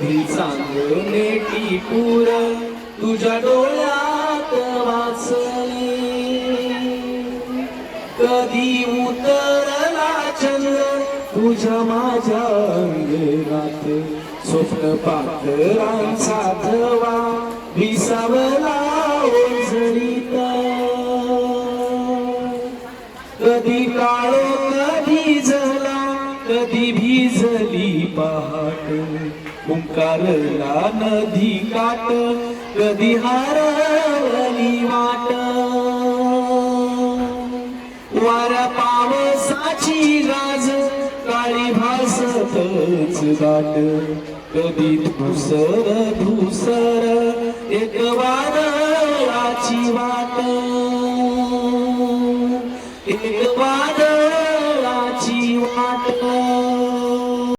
कधी चांगले टिपूर तुझ्या डोळ्यात वाचले, कधी उतरला चंद्र तुझ्या माझ्या अंगणात, स्वप्न पाखरांचा धवा विसावला ओंजळीत, कधी काळो कधी झला कधी भिजली पहाट, ओंकारला नदी काठ कधी हरवली वाट, वाऱ्या पावसाची गाज काळी भासतच दाट, कधी धुसर धुसर एक वादळाची वाट, एक वादळाची वाट.